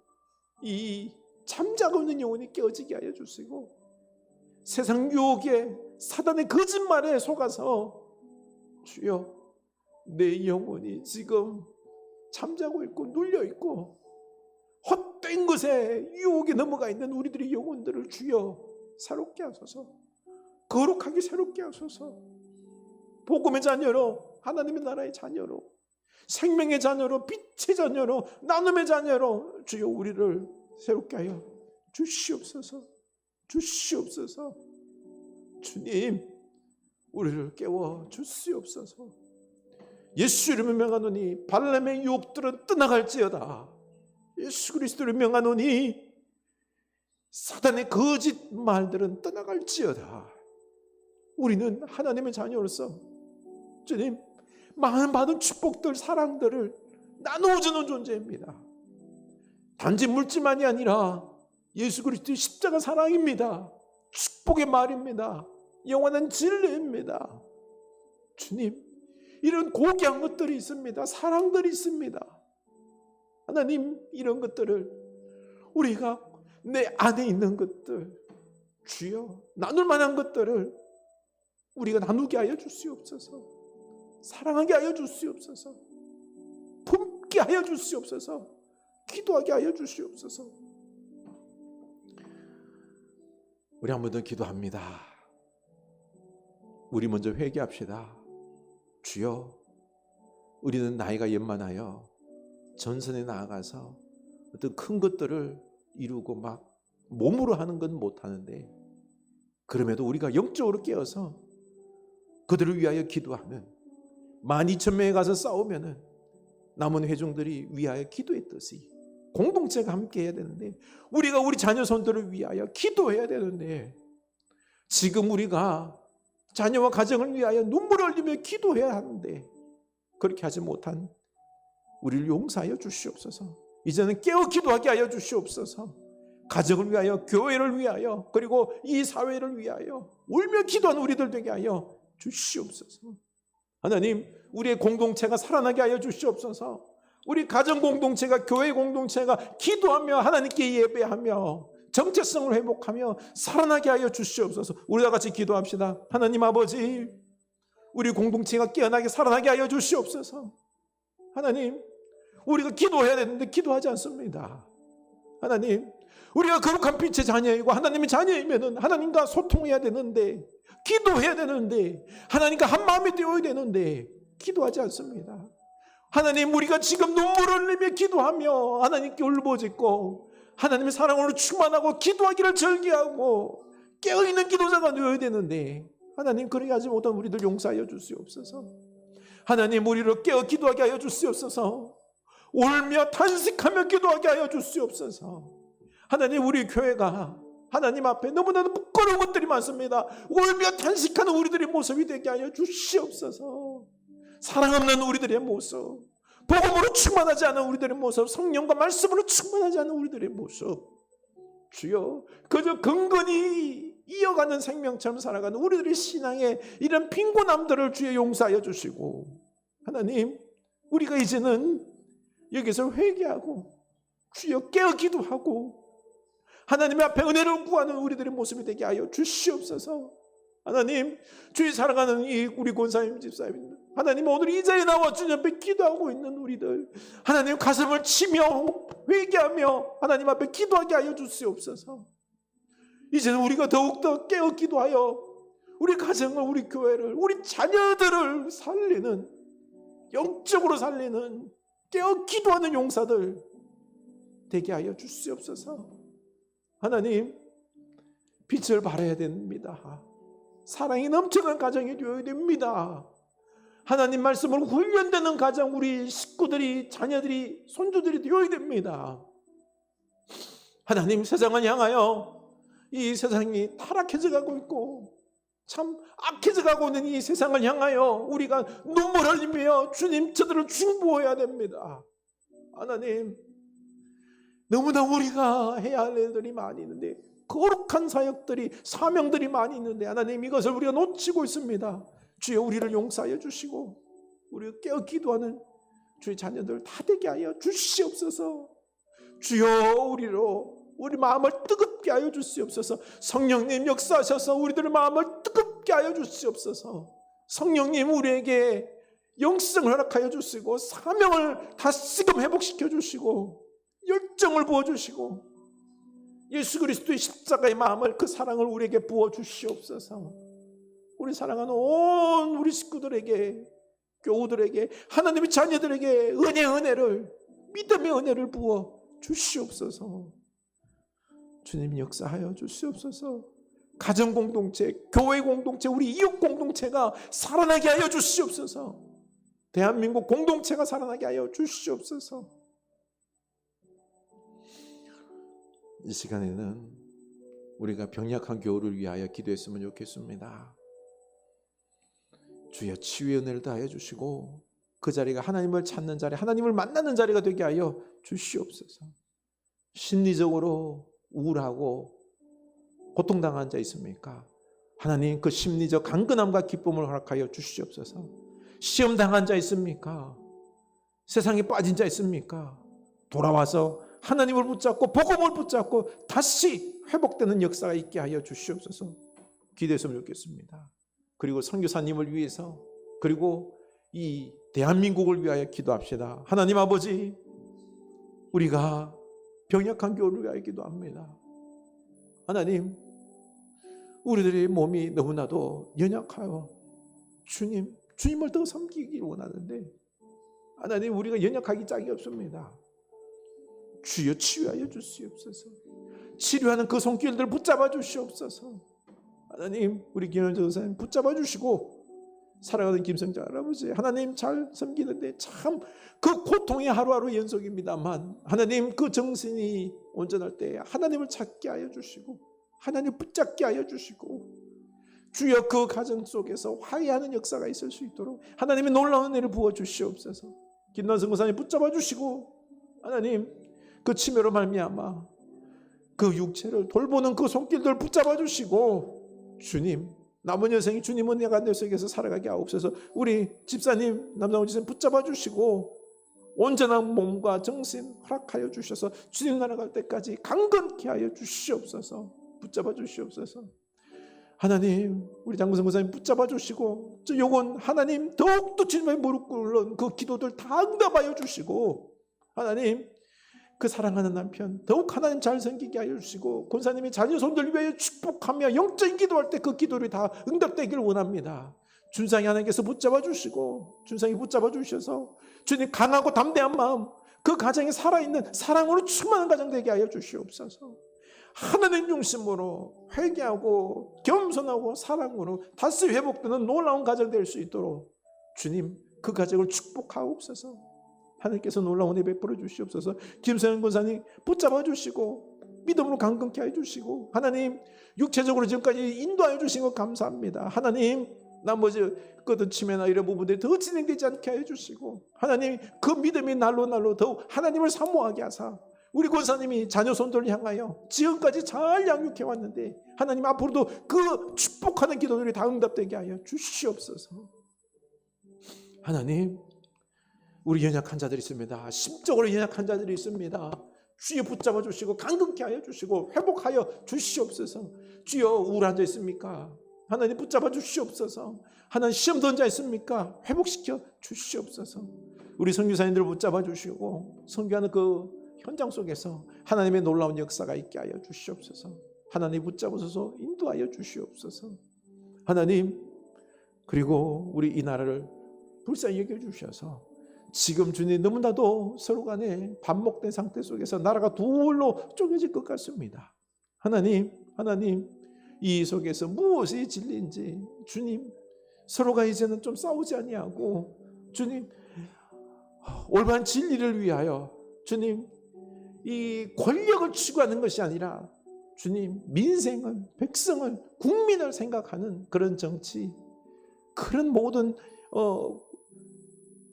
이 잠자고 있는 영혼이 깨어지게 하여 주시고 세상 유혹에 사단의 거짓말에 속아서 주여 내 영혼이 지금 잠자고 있고 눌려있고 헛된 것에 유혹에 넘어가 있는 우리들의 영혼들을 주여 새롭게 하소서. 거룩하게 새롭게 하소서. 복음의 자녀로, 하나님의 나라의 자녀로, 생명의 자녀로, 빛의 자녀로, 나눔의 자녀로 주여 우리를 새롭게 하여 주시옵소서. 주님, 우리를 깨워 주시옵소서. 예수 이름을 명하노니 발람의 유혹들은 떠나갈지어다. 예수 그리스도를 명하노니 사단의 거짓 말들은 떠나갈지어다. 우리는 하나님의 자녀로서 주님, 많은 받은 축복들, 사랑들을 나누어주는 존재입니다. 단지 물질만이 아니라 예수 그리스도의 십자가 사랑입니다. 축복의 말입니다. 영원한 진리입니다. 주님, 이런 고귀한 것들이 있습니다. 사랑들이 있습니다. 하나님, 이런 것들을 우리가 내 안에 있는 것들 주여 나눌 만한 것들을 우리가 나누게 하여 주시옵소서. 사랑하게 하여 주시옵소서. 품게 하여 주시옵소서. 기도하게 하여 주시옵소서. 우리 한 번 더 기도합니다. 우리 먼저 회개합시다. 주여, 우리는 나이가 연만하여 전선에 나아가서 어떤 큰 것들을 이루고 막 몸으로 하는 건 못하는데 그럼에도 우리가 영적으로 깨어서 그들을 위하여 기도하는 12,000명에 가서 싸우면은 남은 회중들이 위하여 기도했듯이 공동체가 함께 해야 되는데 우리가 우리 자녀 손들을 위하여 기도해야 되는데 지금 우리가 자녀와 가정을 위하여 눈물을 흘리며 기도해야 하는데 그렇게 하지 못한 우리를 용서하여 주시옵소서. 이제는 깨어 기도하게 하여 주시옵소서. 가정을 위하여, 교회를 위하여, 그리고 이 사회를 위하여 울며 기도하는 우리들 되게 하여 주시옵소서. 하나님, 우리의 공동체가 살아나게 하여 주시옵소서. 우리 가정 공동체가, 교회 공동체가 기도하며 하나님께 예배하며 정체성을 회복하며 살아나게 하여 주시옵소서. 우리 다 같이 기도합시다. 하나님 아버지, 우리 공동체가 깨어나게 살아나게 하여 주시옵소서. 하나님, 우리가 기도해야 되는데 기도하지 않습니다. 하나님, 우리가 거룩한 빛의 자녀이고 하나님의 자녀이면 하나님과 소통해야 되는데, 기도해야 되는데, 하나님과 한 마음이 되어야 되는데 기도하지 않습니다. 하나님, 우리가 지금 눈물을 흘리며 기도하며 하나님께 울부짖고 하나님의 사랑으로 충만하고 기도하기를 절기하고 깨어있는 기도자가 되어야 되는데, 하나님, 그렇게 하지 못한 우리들 용서하여 주시옵소서. 하나님, 우리를 깨어 기도하게 하여 주시옵소서. 울며 탄식하며 기도하게 하여 주시옵소서. 하나님, 우리 교회가 하나님 앞에 너무나도 부끄러운 것들이 많습니다. 울며 탄식하는 우리들의 모습이 되게 하여 주시옵소서. 사랑 없는 우리들의 모습, 복음으로 충만하지 않은 우리들의 모습, 성령과 말씀으로 충만하지 않은 우리들의 모습, 주여, 그저 근근히 이어가는 생명처럼 살아가는 우리들의 신앙의 이런 빈곤함들을 주여 용서하여 주시고, 하나님, 우리가 이제는 여기서 회개하고 주여 깨어 기도하고 하나님 앞에 은혜를 구하는 우리들의 모습이 되게 하여 주시옵소서. 하나님, 주의 사랑하는 이 우리 권사님 집사님, 하나님, 오늘 이 자리에 나와 주님 앞에 기도하고 있는 우리들, 하나님, 가슴을 치며 회개하며 하나님 앞에 기도하게 하여 주시옵소서. 이제는 우리가 더욱더 깨어 기도하여 우리 가정을, 우리 교회를, 우리 자녀들을 살리는, 영적으로 살리는 깨어 기도하는 용사들 되게 하여 주시옵소서. 하나님, 빛을 발해야 됩니다. 사랑이 넘치는 가정이 되어야 됩니다. 하나님 말씀으로 훈련되는 가정, 우리 식구들이, 자녀들이, 손주들이 되어야 됩니다. 하나님, 세상을 향하여 이 세상이 타락해져 가고 있고 참 악해져 가고 있는 이 세상을 향하여 우리가 눈물 흘리며 주님, 저들을 중보해야 됩니다. 하나님, 너무나 우리가 해야 할 일들이 많이 있는데, 거룩한 사역들이, 사명들이 많이 있는데, 하나님, 이것을 우리가 놓치고 있습니다. 주여, 우리를 용서하여 주시고 우리가 깨어 기도하는 주의 자녀들 다 되게 하여 주시옵소서. 주여, 우리 마음을 뜨겁게 하여 주시옵소서. 성령님 역사하셔서 우리들의 마음을 뜨겁게 하여 주시옵소서. 성령님, 우리에게 영성을 허락하여 주시고 사명을 다시금 회복시켜 주시고 열정을 부어주시고 예수 그리스도의 십자가의 마음을, 그 사랑을 우리에게 부어주시옵소서. 우리 사랑하는 온 우리 식구들에게, 교우들에게, 하나님의 자녀들에게 은혜를, 믿음의 은혜를 부어 주시옵소서. 주님, 역사하여 주시옵소서. 가정 공동체, 교회 공동체, 우리 이웃 공동체가 살아나게 하여 주시옵소서. 대한민국 공동체가 살아나게 하여 주시옵소서. 이 시간에는 우리가 병약한 교우를 위하여 기도했으면 좋겠습니다. 주여, 치유의 은혜를 다하여 주시고 그 자리가 하나님을 찾는 자리, 하나님을 만나는 자리가 되게 하여 주시옵소서. 심리적으로 우울하고 고통당한 자 있습니까? 하나님, 그 심리적 강건함과 기쁨을 허락하여 주시옵소서. 시험당한 자 있습니까? 세상에 빠진 자 있습니까? 돌아와서 하나님을 붙잡고 복음을 붙잡고 다시 회복되는 역사가 있게 하여 주시옵소서. 기도했으면 좋겠습니다. 그리고 선교사님을 위해서, 그리고 이 대한민국을 위하여 기도합시다. 하나님 아버지, 우리가 병약한 교회를 위하여 기도합니다. 하나님, 우리들의 몸이 너무나도 연약하여 주님을 더 섬기기 원하는데, 하나님, 우리가 연약하기 짝이 없습니다. 주여, 치유하여 주시옵소서. 치료하는 그 손길들 붙잡아 주시옵소서. 하나님, 우리 김현정 전사님 붙잡아 주시고, 사랑하는 김성자 할아버지, 하나님 잘 섬기는데 참 그 고통이 하루하루 연속입니다만, 하나님, 그 정신이 온전할 때 하나님을 찾게 하여 주시고 하나님 붙잡게 하여 주시고, 주여, 그 가정 속에서 화해하는 역사가 있을 수 있도록 하나님의 놀라운 은혜를 부어 주시옵소서. 김남성 권사님 붙잡아 주시고, 하나님, 그 치매로 말미암아 그 육체를 돌보는 그 손길들 붙잡아 주시고, 주님, 남은 여생이 주님은 내가 내 속에서 살아가게 하옵소서. 우리 집사님, 남상훈 집사님 붙잡아 주시고 온전한 몸과 정신 허락하여 주셔서 주님 나라 갈 때까지 강건케 하여 주시옵소서. 붙잡아 주시옵소서. 하나님, 우리 장무성 목사님 붙잡아 주시고, 저 요건 하나님 더욱더 주님의 무릎 꿇는 그 기도들 다 응답하여 주시고, 하나님 그 사랑하는 남편 더욱 하나님 잘 섬기게 하여 주시고, 권사님이 자녀 손들 위하여 축복하며 영적인 기도할 때 그 기도를 다 응답되기를 원합니다. 준상이 하나님께서 붙잡아 주시고, 준상이 붙잡아 주셔서 주님 강하고 담대한 마음, 그 가정에 살아있는 사랑으로 충만한 가정 되게 하여 주시옵소서. 하나님 중심으로 회개하고 겸손하고 사랑으로 다시 회복되는 놀라운 가정 될 수 있도록 주님 그 가정을 축복하옵소서. 하나님께서 놀라운 은혜 베풀어 주시옵소서. 김서영 권사님 붙잡아 주시고 믿음으로 강건케 해주시고, 하나님 육체적으로 지금까지 인도하여 주신 것 감사합니다. 하나님 나머지 어떤 치매나 이런 부분들이 더 진행되지 않게 해주시고, 하나님 그 믿음이 날로 더욱 하나님을 사모하게 하사 우리 권사님이 자녀 손들을 향하여 지금까지 잘 양육해 왔는데, 하나님 앞으로도 그 축복하는 기도들이 다 응답되게 하여 주시옵소서. 하나님, 우리 연약한 자들이 있습니다. 심적으로 연약한 자들이 있습니다. 주여 붙잡아 주시고 강건케 하여 주시고 회복하여 주시옵소서. 주여 우울한 자 있습니까? 하나님 붙잡아 주시옵소서. 하나님 시험 던 자 있습니까? 회복시켜 주시옵소서. 우리 선교사님들을 붙잡아 주시고 선교하는 그 현장 속에서 하나님의 놀라운 역사가 있게 하여 주시옵소서. 하나님 붙잡으셔서 인도하여 주시옵소서. 하나님, 그리고 우리 이 나라를 불쌍히 여겨주셔서 지금 주님 너무나도 서로 간에 반목된 상태 속에서 나라가 둘로 쪼개질 것 같습니다. 하나님 이 속에서 무엇이 진리인지 주님, 서로가 이제는 좀 싸우지 아니하고 주님 올바른 진리를 위하여 주님 이 권력을 추구하는 것이 아니라 주님 민생을, 백성을, 국민을 생각하는 그런 정치, 그런 모든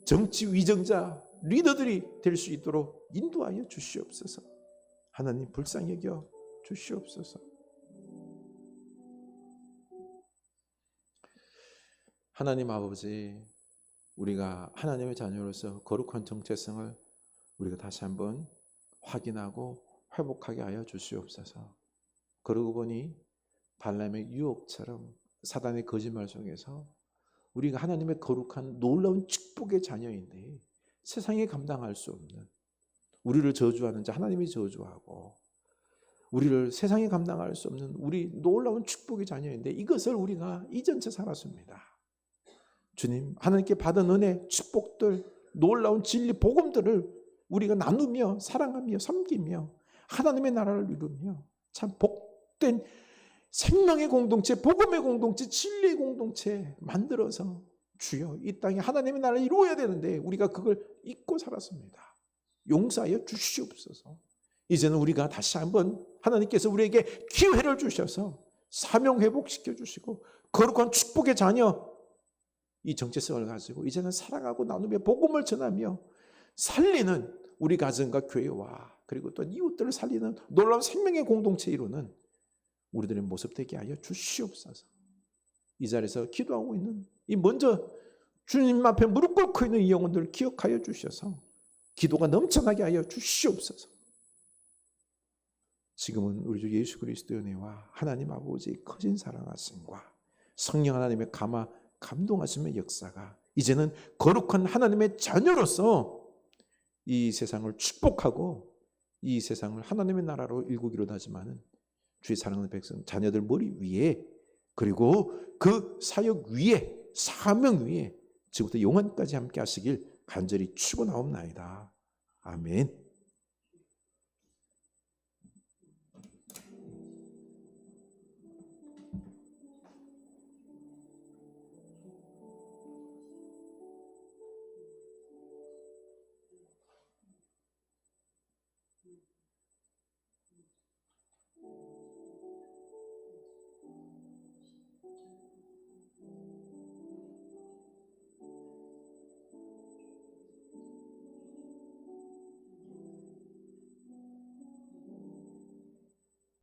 정치 위정자 리더들이 될 수 있도록 인도하여 주시옵소서. 하나님 불쌍히 여겨 주시옵소서. 하나님 아버지, 우리가 하나님의 자녀로서 거룩한 정체성을 우리가 다시 한번 확인하고 회복하게 하여 주시옵소서. 그러고 보니 발람의 유혹처럼 사단의 거짓말 속에서 우리가 하나님의 거룩한 놀라운 축복의 자녀인데 세상에 감당할 수 없는, 우리를 저주하는 자 하나님이 저주하고 우리를 세상에 감당할 수 없는 우리 놀라운 축복의 자녀인데 이것을 우리가 이전 채 살았습니다. 주님, 하나님께 받은 은혜, 축복들, 놀라운 진리, 복음들을 우리가 나누며 사랑하며 섬기며 하나님의 나라를 이루며 참 복된 생명의 공동체, 복음의 공동체, 진리의 공동체 만들어서 주여 이 땅에 하나님의 나라를 이루어야 되는데 우리가 그걸 잊고 살았습니다. 용서하여 주시옵소서. 이제는 우리가 다시 한번 하나님께서 우리에게 기회를 주셔서 사명 회복시켜 주시고 거룩한 축복의 자녀 이 정체성을 가지고 이제는 사랑하고 나누며 복음을 전하며 살리는 우리 가정과 교회와 그리고 또 이웃들을 살리는 놀라운 생명의 공동체 이루는 우리들의 모습 되게 하여 주시옵소서. 이 자리에서 기도하고 있는 이 먼저 주님 앞에 무릎 꿇고 있는 이 영혼들을 기억하여 주셔서 기도가 넘쳐나게 하여 주시옵소서. 지금은 우리 주 예수 그리스도의 은혜와 하나님 아버지의 커진 사랑하심과 성령 하나님의 감동하심의 역사가 이제는 거룩한 하나님의 자녀로서 이 세상을 축복하고 이 세상을 하나님의 나라로 일구기로 하지만은 주의 사랑하는 백성 자녀들 머리 위에 그리고 그 사역 위에 사명 위에 지금부터 영원까지 함께 하시길 간절히 축원하옵나이다. 아멘.